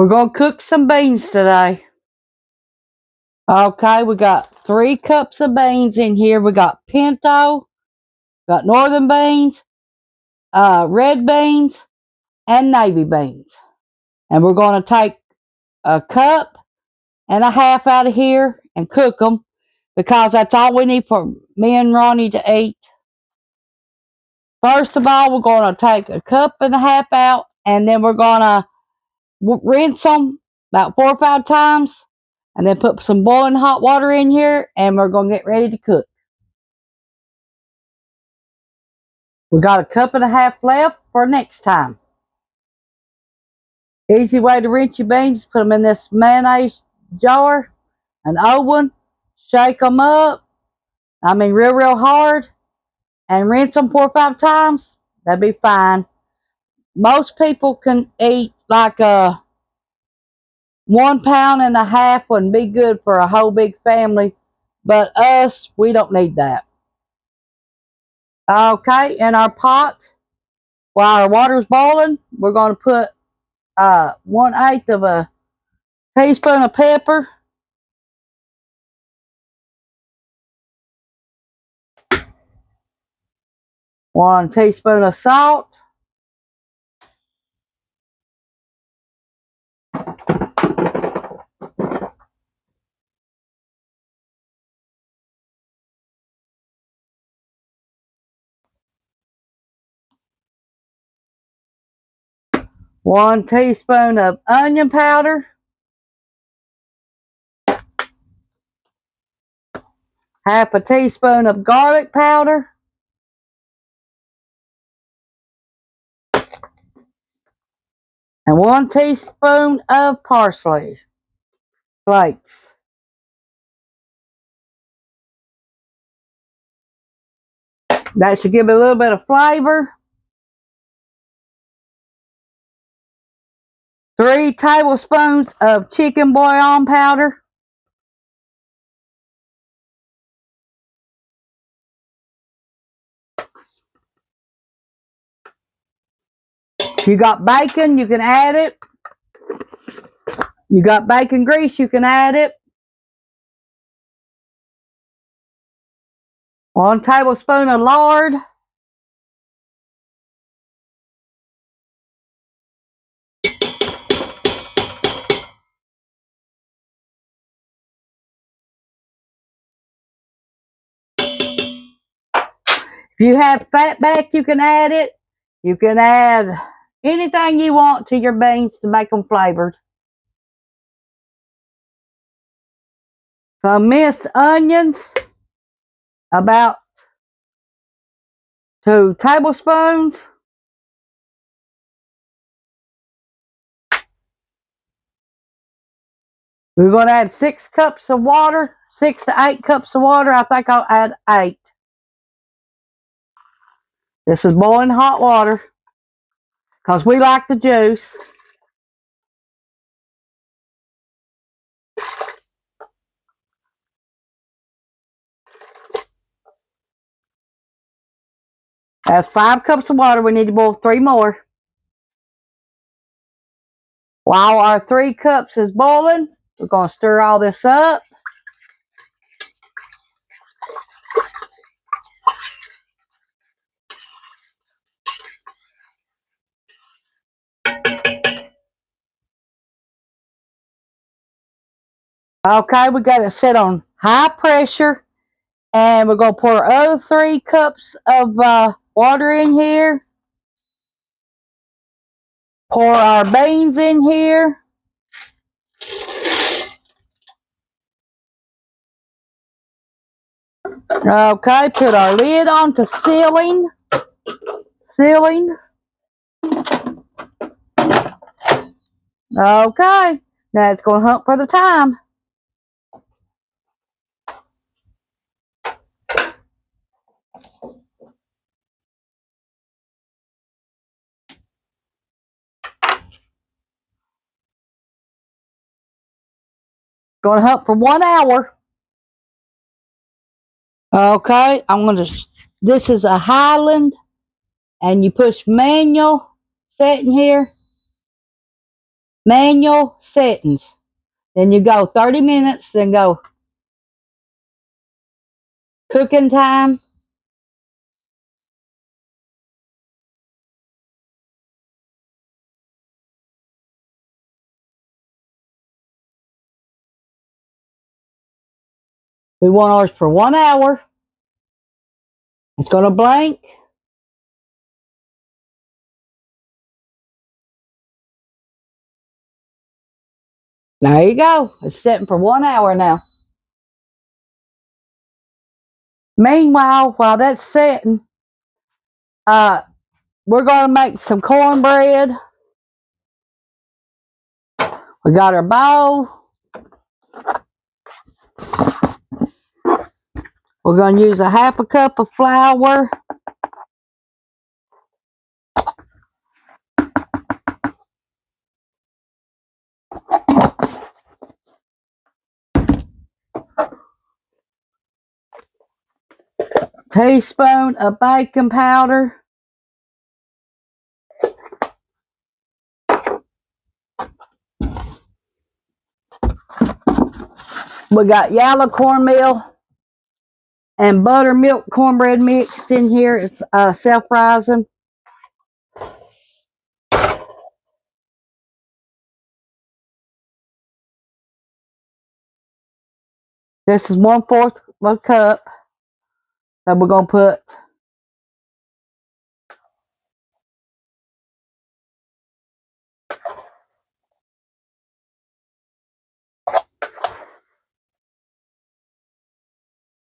We're going to cook some beans today. Okay, we got 3 cups of beans in here. We got pinto, got northern beans, red beans, and navy beans. And we're going to take a cup and a half out of here and cook them because that's all we need for me and Ronnie to eat. First of all, we're going to take a cup and a half out, and then we're going to rinse them about 4 or 5 times, and then put some boiling hot water in here, and we're going to get ready to cook. We got a cup and a half left for next time. Easy way to rinse your beans, put them in this mayonnaise jar, an old one, shake them up, real hard, and rinse them 4 or 5 times. That'd be fine. Most people can eat like a 1.5 pounds wouldn't be good for a whole big family, but us, we don't need that. Okay, in our pot, while our water's boiling, we're going to put 1/8 of a teaspoon of pepper, 1 teaspoon of salt, 1 teaspoon of onion powder, 1/2 teaspoon of garlic powder, and 1 teaspoon of parsley flakes. That should give it a little bit of flavor. 3 tablespoons of chicken bouillon powder. If you got bacon, you can add it. You got bacon grease, you can add it. 1 tablespoon of lard. If you have fat back, you can add it. You can add anything you want to your beans to make them flavored. Some minced onions, about 2 tablespoons. We're going to add 6 cups of water, 6 to 8 cups of water. I think I'll add 8. This is boiling hot water because we like the juice. That's 5 cups of water. We need to boil 3 more. While our 3 cups is boiling, we're going to stir all this up. Okay, we got it set on high pressure, and we're going to pour our other 3 cups of water in here. Pour our beans in here. Okay, put our lid on to sealing. Okay, now it's going to hump for the time. Going to hump for 1 hour. Okay, this is a Highland, and you push manual setting here. Manual settings. Then you go 30 minutes, then go cooking time. We want ours for 1 hour. It's going to blank. There you go. It's setting for 1 hour now. Meanwhile, while that's setting, we're going to make some cornbread. We got our bowl. We're going to use a half a cup of flour. Teaspoon of baking powder. We got yellow cornmeal and buttermilk cornbread mixed in here. It's self-rising. This is 1/4 of a cup that we're going to put.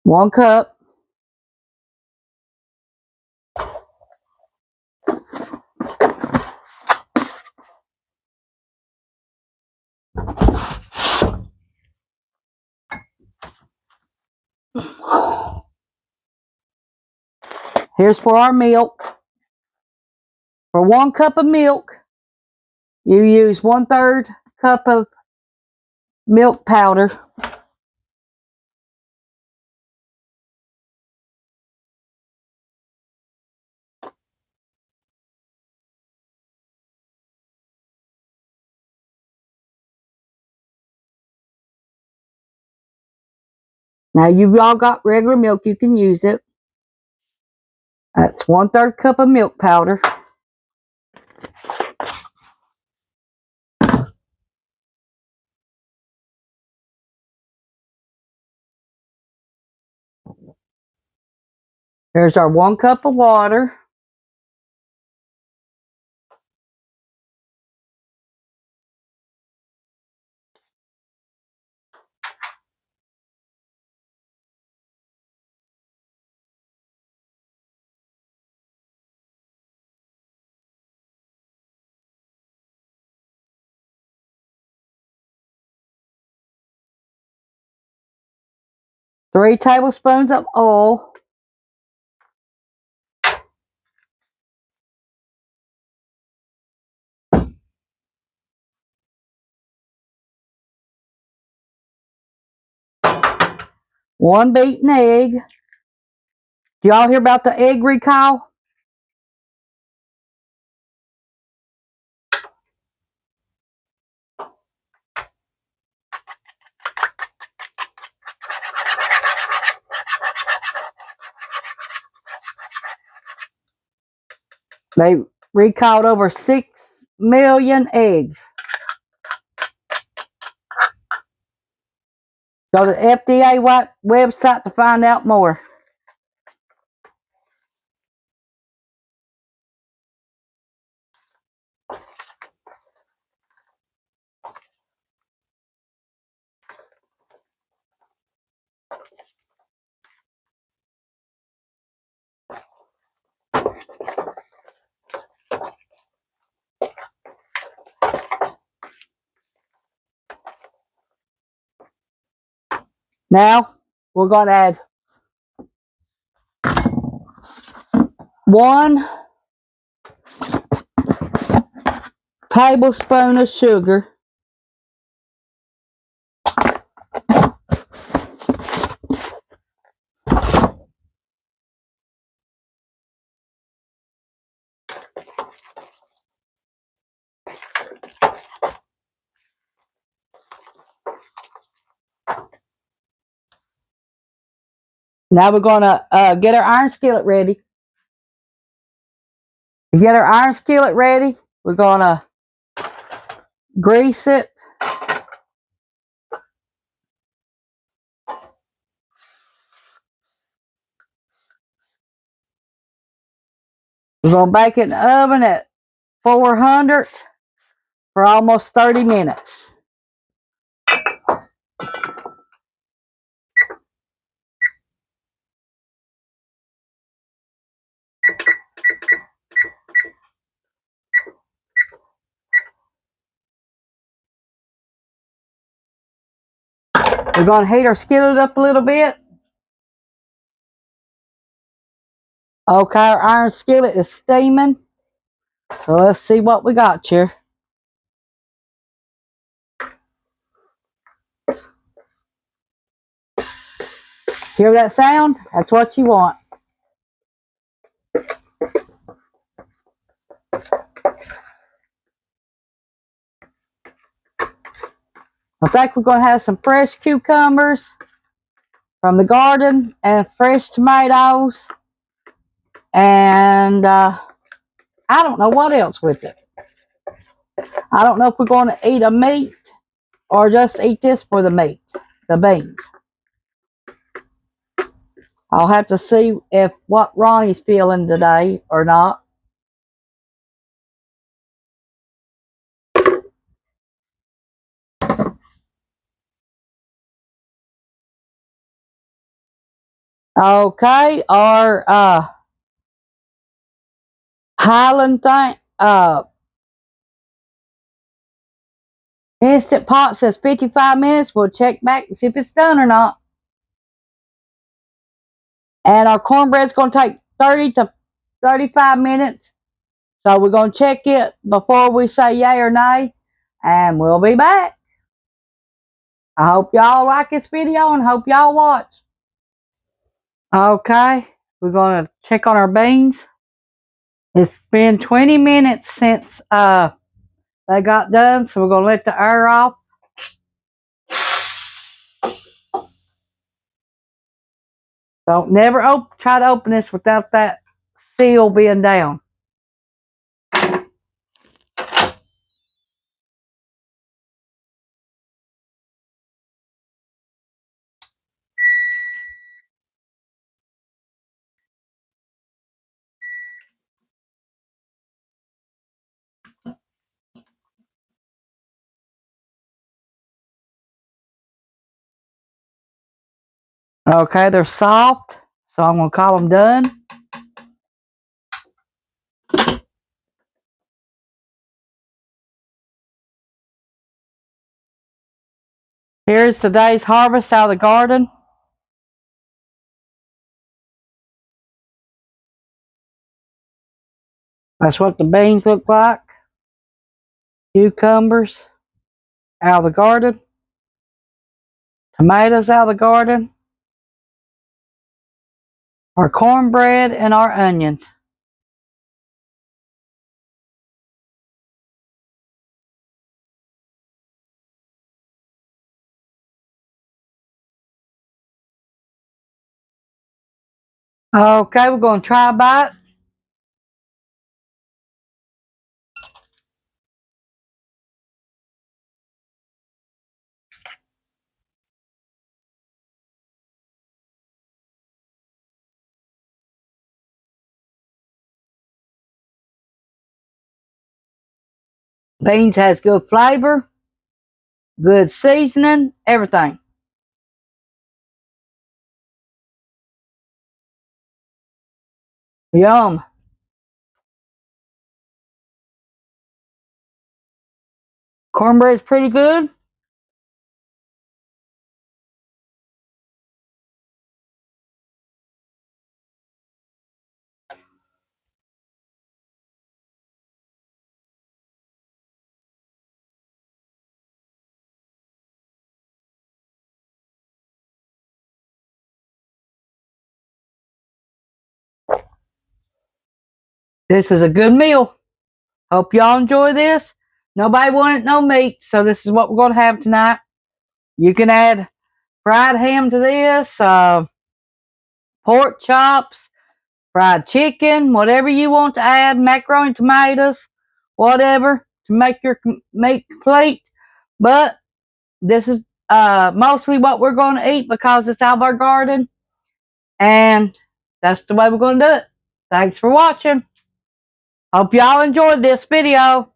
One cup. Here's for our milk. For 1 cup of milk, you use 1/3 cup of milk powder. Now you've all got regular milk, you can use it. That's 1/3 cup of milk powder. Here's our 1 cup of water. Three tablespoons of oil. One beaten egg. Do y'all hear about the egg recall? They recalled over 6 million eggs. Go to the FDA website to find out more. Now, we're going to add 1 tablespoon of sugar. Now we're going to get our iron skillet ready. To get our iron skillet ready, we're going to grease it. We're going to bake it in the oven at 400 for almost 30 minutes. We're going to heat our skillet up a little bit. Okay, our iron skillet is steaming. So let's see what we got here. Hear that sound? That's what you want. I think we're going to have some fresh cucumbers from the garden and fresh tomatoes. And I don't know what else with it. I don't know if we're going to eat a meat or just eat this for the meat, the beans. I'll have to see if what Ronnie's feeling today or not. Okay, our Highland thing, Instant Pot says 55 minutes. We'll check back and see if it's done or not. And our cornbread's going to take 30 to 35 minutes. So we're going to check it before we say yay or nay. And we'll be back. I hope y'all like this video and hope y'all watch. Okay, we're going to check on our beans. It's been 20 minutes since they got done, so we're going to let the air off. Don't never try to open this without that seal being down. Okay, they're soft, so I'm going to call them done. Here's today's harvest out of the garden. That's what the beans look like. Cucumbers out of the garden. Tomatoes out of the garden. Our cornbread and our onions. Okay, we're going to try a bite. Beans has good flavor, good seasoning, everything. Yum. Cornbread's pretty good. This is a good meal. Hope y'all enjoy this. Nobody wanted no meat, so this is what we're going to have tonight. You can add fried ham to this, pork chops, fried chicken, whatever you want to add, macaroni, tomatoes, whatever to make your meat complete. But this is mostly what we're going to eat because it's out of our garden, and that's the way we're going to do it. Thanks for watching. Hope y'all enjoyed this video.